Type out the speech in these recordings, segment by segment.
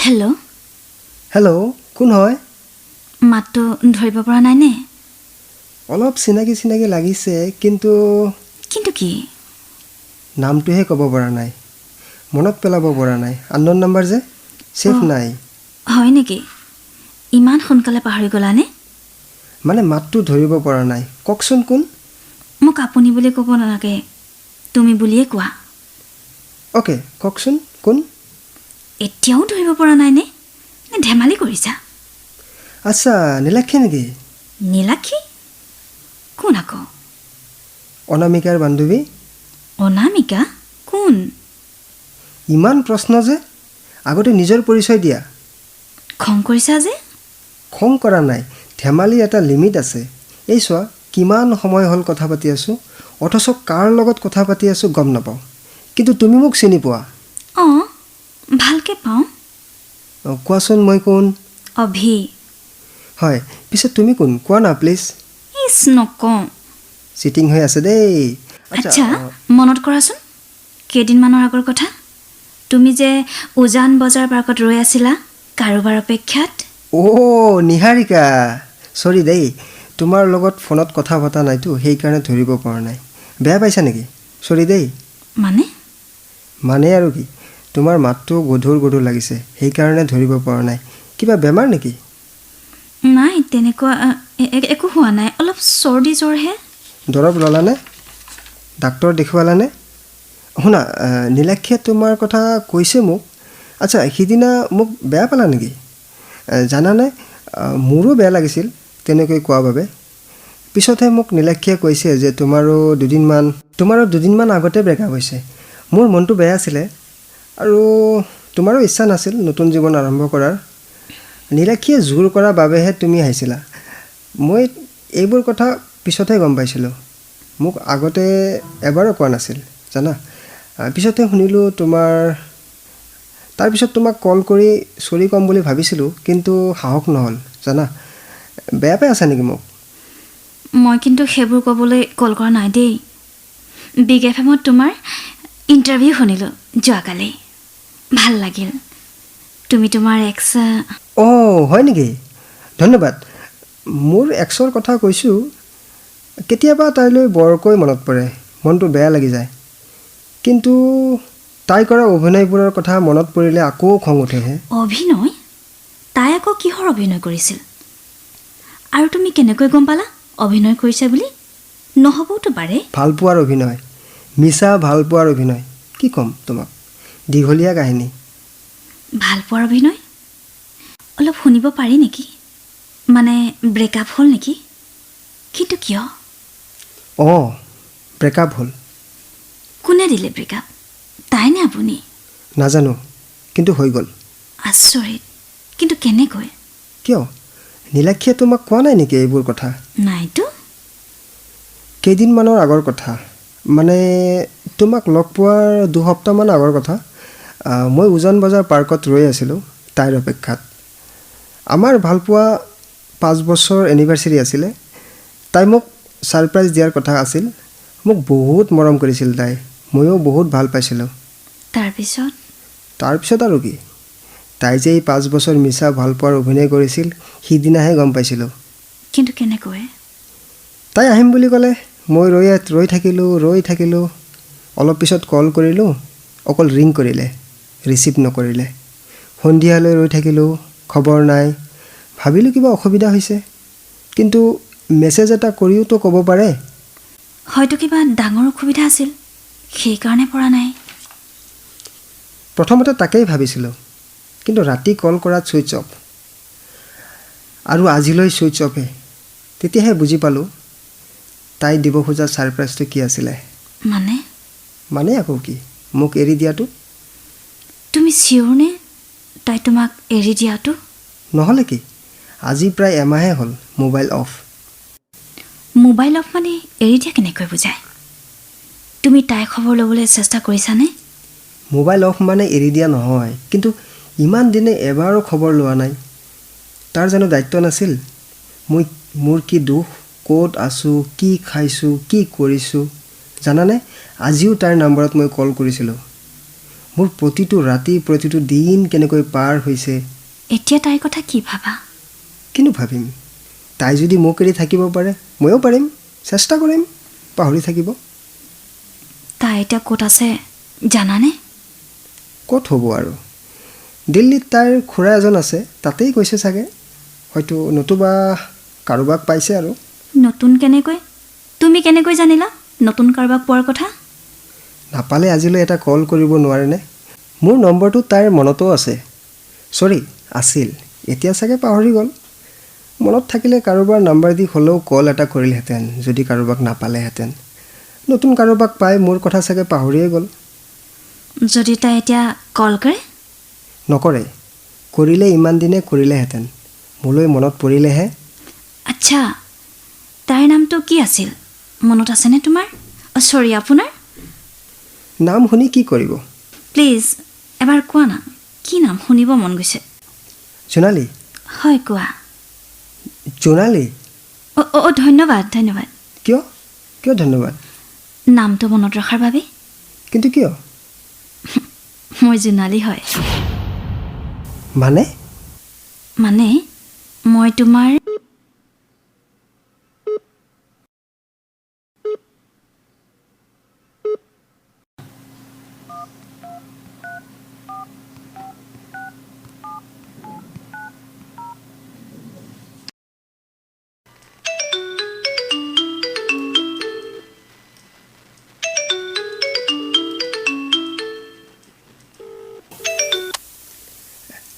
Hello' hello' কোন হয়? মাতটো ধৰিব পৰা নাইনে? অলপ চিনাকি চিনাকি লাগিছে, কিন্তু কিন্তু কি? নামটোহে ক'ব পৰা নাই, মনত পেলাব পৰা নাই। আননোন নাম্বাৰ যে, ছেফ অ' নাই। হয় নেকি? ইমান সোনকালে পাহৰি গ'লানে? মানে মাতটো ধৰিব পৰা নাই। কওকচোন কোন? মোক আপুনি বুলি ক'ব নালাগে, তুমি বুলিয়ে কোৱা। অ'কে, কওকচোন কোন? এতিয়াও ধৰিব পৰা নাইনে? নে ধেমালি কৰিছা? আচ্ছা, নীলাক্ষী নেকি? নীলাক্ষী? কোন আকৌ? অনামিকাৰ বান্ধৱী। অনামিকা? কোন? ইমান প্ৰশ্ন যে, আগতে নিজৰ পৰিচয় দিয়া। খং কৰিছা যে? খং কৰা নাই, ধেমালি এটা লিমিট আছে। এই চোৱা, কিমান সময় হ'ল কথা পাতি আছোঁ, অথচ কাৰ লগত কথা পাতি আছোঁ গম নাপাওঁ। কিন্তু তুমি মোক চিনি পোৱা। অঁ, ভালকে পাওঁ। কোৱাচোন মই কোন? অভি। হয়, পিছে তুমি কোন? কোৱা না প্লিজ। ইচ নকওঁ। চিটিং হৈ আছে দেই। আচ্ছা, মনত কৰাচোন, কেইদিনমানৰ আগৰ কথা। তুমি যে উজান বজাৰ পাৰ্কত ৰৈ আছিলা কাৰোবাৰ অপেক্ষাত। অ' নিহাৰিকা, চৰি দেই, তোমাৰ লগত ফোনত কথা পতা নাইতো, সেইকাৰণে ধৰিব পৰা নাই। বেয়া পাইছা নেকি? চৰি দেই। মানে আৰু কি, তোমাৰ মাতটো গধুৰ গধুৰ লাগিছে, সেইকাৰণে ধৰিব পৰা নাই। কিবা বেমাৰ নেকি? নাই, তেনেকুৱা একো হোৱা নাই, অলপ চৰ্দি জ্বৰহে। দৰৱ ল'লানে? ডাক্তৰ দেখুৱালানে? শুনা, নীলাক্ষীয়ে তোমাৰ কথা কৈছে মোক। আচ্ছা, সিদিনা মোক বেয়া পালা নেকি? জানানে, মোৰো বেয়া লাগিছিল তেনেকৈ কোৱাৰ বাবে। পিছতহে মোক নীলাক্ষীয়ে কৈছে যে তোমাৰো দুদিনমান আগতে ব্ৰেকআপ হৈছে। মোৰ মনটো বেয়া আছিলে, আৰু তোমাৰো ইচ্ছা নাছিল নতুন জীৱন আৰম্ভ কৰাৰ। নীলাক্ষীয়ে জোৰ কৰাৰ বাবেহে তুমি আহিছিলা। মই এইবোৰ কথা পিছতহে গম পাইছিলোঁ। মোক আগতে এবাৰো কোৱা নাছিল জানা। পিছতহে শুনিলোঁ তাৰপিছত তোমাক কল কৰি চৰি ক'ম বুলি ভাবিছিলোঁ, কিন্তু সাহস নহ'ল জানা। বেয়া পাই আছা নেকি মোক? মই কিন্তু সেইবোৰ ক'বলৈ কল কৰা নাই দেই। বিগ এফএমত তোমাৰ ইণ্টাৰভিউ শুনিলোঁ যোৱাকালি, ভাল লাগিল। তুমি তোমাৰ এক্স। অঁ, হয় নেকি? ধন্যবাদ। মোৰ এক্সৰ কথা কৈছোঁ, কেতিয়াবা তাইলৈ বৰকৈ মনত পৰে, মনটো বেয়া লাগি যায়। কিন্তু তাই কৰা অভিনয়বোৰৰ কথা মনত পৰিলে আকৌ খং উঠেহে। অভিনয়? তাই আকৌ কিহৰ অভিনয় কৰিছিল? আৰু তুমি কেনেকৈ গম পালা অভিনয় কৰিছে বুলি? নহ'বওতো পাৰে। ভালপোৱাৰ অভিনয়, মিছা ভালপোৱাৰ অভিনয়। কি ক'ম তোমাক, দীঘলীয়া কাহিনী। ভালপোৱাৰ অভিনয়? অলপ শুনিব পাৰি নেকি? মানে ব্ৰেকআপ হ'ল নেকি? কিন্তু কিয়? অঁ, ব্ৰেকআপ হ'ল। কোনে দিলে ব্ৰেকআপ, তাই নে আপুনি? নাজানো, কিন্তু হৈ গ'ল। আচৰিত, কিন্তু কেনেকৈ? কিয়, নীলাক্ষীয়ে তোমাক কোৱা নাই নেকি এইবোৰ কথা? নাইতো। কেইদিনমানৰ আগৰ কথা, মানে তোমাক লগ পোৱাৰ দুসপ্তাহমান আগৰ কথা। মই উজান বজাৰ পাৰ্কত ৰৈ আছিলোঁ তাইৰ অপেক্ষাত। আমাৰ ভালপোৱা 5 বছৰ এনিভাৰ্চেৰী আছিলে। তাই মোক ছাৰপ্ৰাইজ দিয়াৰ কথা আছিল। মোক বহুত মৰম কৰিছিল তাই, ময়ো বহুত ভাল পাইছিলোঁ। তাৰপিছত আৰু কি, তাই যে এই 5 বছৰ মিছা ভালপোৱাৰ অভিনয় কৰিছিল, সিদিনাহে গম পাইছিলোঁ। কিন্তু কেনেকৈ? তাই আহিম বুলি ক'লে, মই ৰৈ থাকিলোঁ। অলপ পিছত কল কৰিলোঁ, অকল ৰিং কৰিলে, ৰিচিভ নকৰিলে। সন্ধিয়ালৈ ৰৈ থাকিলোঁ, খবৰ নাই। ভাবিলোঁ কিবা অসুবিধা হৈছে, কিন্তু মেছেজ এটা কৰিওতো ক'ব পাৰে। হয়তো কিবা ডাঙৰ অসুবিধা আছিল, সেইকাৰণে পৰা নাই। প্ৰথমতে তাকেই ভাবিছিলোঁ, কিন্তু ৰাতি কল কৰাত ছুইচ অফ, আৰু আজিলৈ ছুইচ অফে। তেতিয়াহে বুজি পালোঁ তাই দিব খোজা ছাৰপ্ৰাইজটো কি আছিলে। মানে আকৌ কি, মোক এৰি দিয়াটো। তুমি চিয়ৰ নে তাই তোমাক এৰি দিয়াটো? নহ'লে কি, আজি প্ৰায় এমাহে হ'ল মোবাইল অফ। মোবাইল অফ মানে এৰি দিয়া কেনেকৈ বুজায়? তুমি তাইৰ খবৰ ল'বলৈ চেষ্টা কৰিছানে? মোবাইল অফ মানে এৰি দিয়া নহয়, কিন্তু ইমান দিনে এবাৰো খবৰ লোৱা নাই। তাৰ জানো দায়িত্ব নাছিল? মোৰ কি দুখ, ক'ত আছোঁ, কি খাইছোঁ, কি কৰিছোঁ। জানানে, আজিও তাইৰ নম্বৰত মই কল কৰিছিলোঁ। মোৰ প্ৰতিটো ৰাতি প্ৰতিটো দিন কেনেকৈ পাৰ হৈছে। এতিয়া তাইৰ কথা কি ভাবা? কিনো ভাবিম, তাই যদি মোক এৰি থাকিব পাৰে ময়ো পাৰিম, চেষ্টা কৰিম পাহৰি থাকিব। তাই এতিয়া ক'ত আছে জানানে? ক'ত হ'ব আৰু, দিল্লীত তাইৰ খুৰা এজন আছে, তাতেই গৈছে চাগে, হয়তো নতুবা কাৰোবাক পাইছে আৰু। নতুন কেনেকৈ? তুমি কেনেকৈ জানিলা নতুন কাৰোবাক পোৱাৰ কথা? নাপালে আজিলৈ এটা কল কৰিব নোৱাৰেনে? মোৰ নম্বৰটো তাইৰ মনতো আছে, চৰি আছিল, এতিয়া চাগে পাহৰি গ'ল। মনত থাকিলে কাৰোবাৰ নাম্বাৰ দি হ'লেও কল এটা কৰিলহেঁতেন যদি কাৰোবাক নাপালেহেঁতেন। নতুন কাৰোবাক পাই মোৰ কথা চাগে পাহৰিয়ে গ'ল। যদি তাই এতিয়া কল কৰে? নকৰে, কৰিলে ইমান দিনে কৰিলেহেঁতেন, মোলৈ মনত পৰিলেহে। আচ্ছা, তাইৰ নামটো কি আছিল মনত আছেনে তোমাৰ? চৰি, আপোনাৰ? নাম শুনি কি কৰিব? প্লিজ এবাৰ কোৱা না, কি নাম শুনিব মন গৈছে। জোনালী। হয়, কোৱা। জোনালী? অঁ ধন্যবাদ ধন্যবাদ। কিয় কিয় ধন্যবাদ? নামটো মনত ৰখাৰ বাবে। কিন্তু কিয়? মই জোনালী হয়। মানে মই তোমাৰ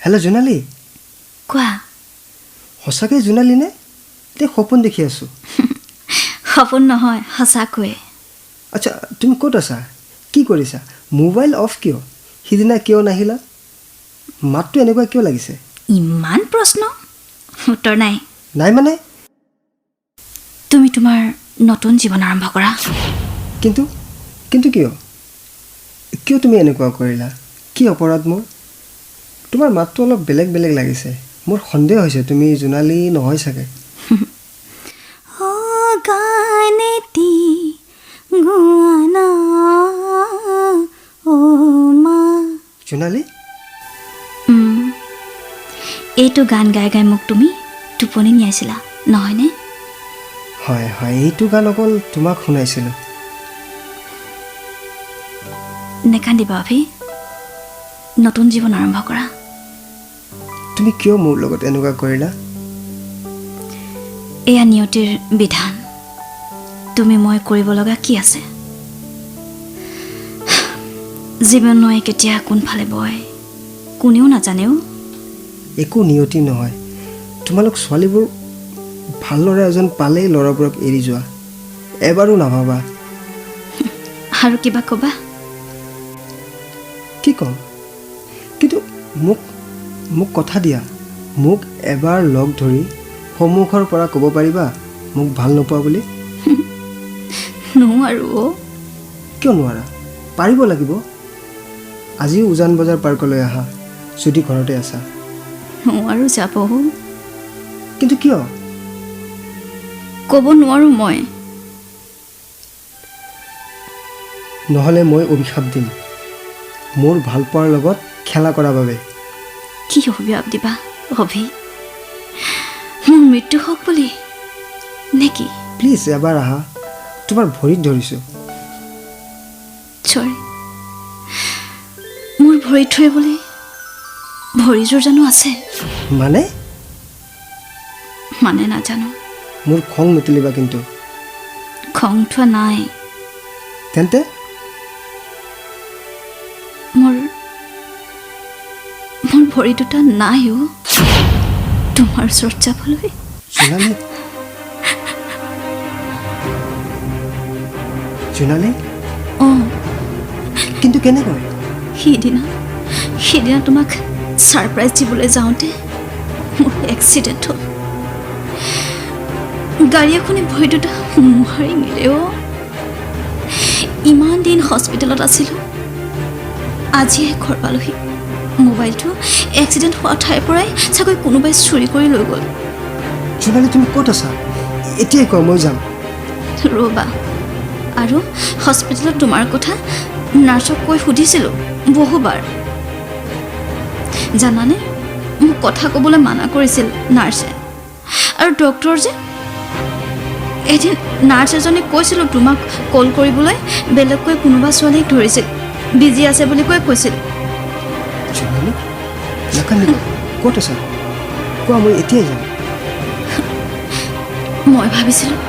হেল্ল' জোনালী। কোৱা। সঁচাকৈ জোনালী নে? এতিয়া সপোন দেখি আছোঁ। সপোন নহয়, সঁচাকৈ। আচ্ছা, তুমি ক'ত আছা? কি কৰিছা? মোবাইল অফ কিয়? সিদিনা কিয় নাহিলা? মাতটো এনেকুৱা কিয় লাগিছে? ইমান প্ৰশ্ন, উত্তৰ নাই। নাই মানে? তুমি তোমাৰ নতুন জীৱন আৰম্ভ কৰা। কিন্তু কিয় কিয় তুমি এনেকুৱা কৰিলা? কি অপৰাধ মোৰ? তোমাৰ মাতটো অলপ বেলেগ বেলেগ লাগিছে, মোৰ সন্দেহ হৈছে তুমি জোনালী নহয় চাগে। জোনালী? এইটো গান গাই গাই মোক তুমি টোপনি নিয়াইছিলা নহয়নে? হয় হয়, এইটো গান অকল তোমাক শুনাইছিলোঁ। নেকান্দিবা অভি, নতুন জীৱন আৰম্ভ কৰা। তুমি কিয় মোৰ লগত এনেকুৱা কৰিলা? এয়া নিয়তিৰ বিধান। তুমি মই কৰিব লগা কি আছে? জীৱন নয় কেতিয়া কোনফালে বয় কোনেও নাজানেও। একো নিয়তি নহয়, তোমালোক ছোৱালীবোৰ ভাল ল'ৰা এজন পালেই ল'ৰাবোৰক এৰি যোৱা, এবাৰো নাভাবা। আৰু কিবা ক'বা? কি ক'ম? কিন্তু মোক কথা দিয়া, মোক এবাৰ লগ ধৰি সন্মুখৰ পৰা ক'ব পাৰিবা মোক ভাল নোপোৱা বুলি? নোৱাৰো। কিয় নোৱাৰা? পাৰিব লাগিব। আজিও উজান বজাৰ পাৰ্কলৈ আহা যদি ঘৰতে আছা। নোৱাৰো যাব। কিন্তু কিয়? ক'ব নোৱাৰো মই। নহ'লে মই অভিশাপ দিম মোৰ ভালপোৱাৰ লগত খেলা কৰাৰ বাবে। কি অভিশাপ দিবা অভি? মোৰ মৃত্যু হওক বুলি নেকি? প্লিজ এবাৰ আহা, তোমাৰ ভৰিত ধৰিছোঁ। চৰি, মোৰ ভৰিত ধৰিবলৈ ভৰিযোৰ জানো আছে? মানে নাজানো। মোৰ খং নুতুলিবা কিন্তু। খং উঠোৱা নাই। তেন্তে মোৰ ভৰি দুটা নাইও তোমাৰ ওচৰত যাবলৈ। জোনালী? অঁ। কিন্তু কেনেকৈ? সিদিনা তোমাক ছাৰপ্ৰাইজ দিবলৈ যাওঁতে মোৰ এক্সিডেণ্ট হ'ল। গাড়ী এখনে ভৰি দুটা মোহাৰি নিলেও। ইমান দিন হস্পিটেলত আছিলোঁ, আজিহে ঘৰ পালোহি। মোবাইলটো এক্সিডেণ্ট হোৱা ঠাইৰ পৰাই চাগৈ কোনোবাই চুৰি কৰি লৈ গ'ল। জোনালী, তুমি ক'ত আছা? এতিয়াই কোৱা, মই যাম। ৰ'বা, আৰু হস্পিটেলত তোমাৰ কথা নাৰ্ছক কৈ সুধিছিলোঁ বহুবাৰ। জানানে, মোক কথা ক'বলৈ মানা কৰিছিল নাৰ্ছে। আৰু ডক্টৰ যে, এদিন নাৰ্ছ এজনীক কৈছিলোঁ তোমাক কল কৰিবলৈ, বেলেগকৈ কোনোবা ছোৱালীক ধৰিছিল, বিজি আছে বুলি কৈছিল। জোনালী, নাকান্দিবা। ক'ত আছা? কোৱা, মই এতিয়াই যাম। মই ভাবিছিলোঁ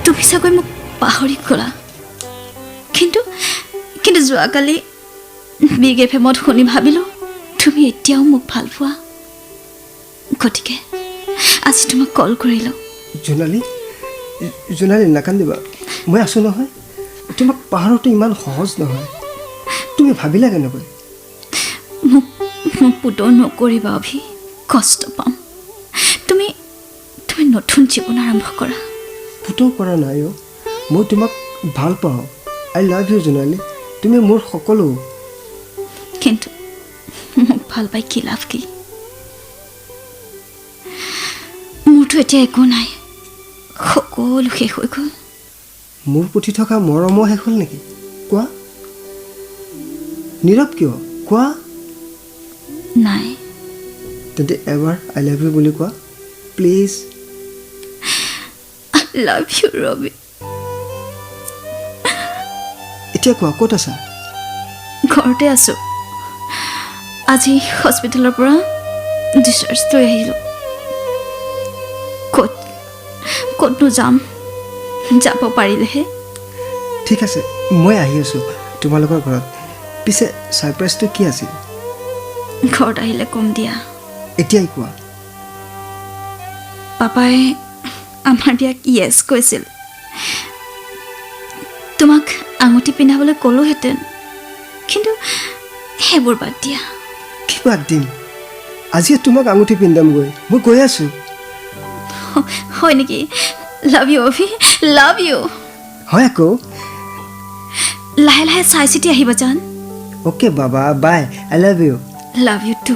তুমি চাগৈ মোক পাহৰি গ'লা, কিন্তু যোৱাকালি বিগ FM-ত শুনি ভাবিলোঁ তুমি এতিয়াও মোক ভাল পোৱা। গতিকে আজি তোমাক কল কৰিলোঁ। জোনালী, নাকান্দিবা। মই আছোঁ নহয়। তোমাক পাহৰাটো ইমান সহজ নহয়। তুমি ভাবিলা কেনেকৈ? মোক পুতৌ নকৰিবা অভি, কষ্ট পাম। তুমি নতুন জীৱন আৰম্ভ কৰা। পুতৌ কৰা নাই অ'। মই তোমাক ভাল পাওঁ। আই লাভ ইউ জোনালী। তুমি মোৰ সকলো। কিন্তু মোক ভাল পাই কি লাভ কি? মোৰতো এতিয়া একো নাই, সকলো শেষ হৈ গ'ল। মোৰ প্ৰতি থকা মৰমো শেষ হ'ল নেকি? কোৱা। নীৰৱ কিয়? কোৱা। নাই। তেন্তে এবাৰ আই লাভ ইউ বুলি কোৱা please. I love you Robi. এতিয়া কোৱা, ক'ত আছা? ঘৰতে আছোঁ। আজি হস্পিটেলৰ পৰা ডিচাৰ্জ লৈ আহিলোঁ। ক'তনো যাম, যাব পাৰিলেহে। ঠিক আছে, মই আহি আছোঁ তোমালোকৰ ঘৰত। পিছে ছাৰপ্ৰাইজটো কি আছিল? ঘৰত আহিলে কম দিয়া। এতিয়াই কোৱা। পাপাই আমাৰ বিয়াক য়েছ কৈছিল। তোমাক আঙুঠি পিন্ধাবলৈ ক'লোহেঁতেন, কিন্তু সেইবোৰ বাদ দিয়া। কি বাদ দিম? আজিয়ে তোমাক আঙুঠি পিন্ধামগৈ। মই গৈ আছোঁ। হয় নেকি? Love you Abhi, love you. হয় আকৌ। লাহে লাহে চাই চিতি আহিবা জান। অ'কে বাবা, bye. I love you. Love you two.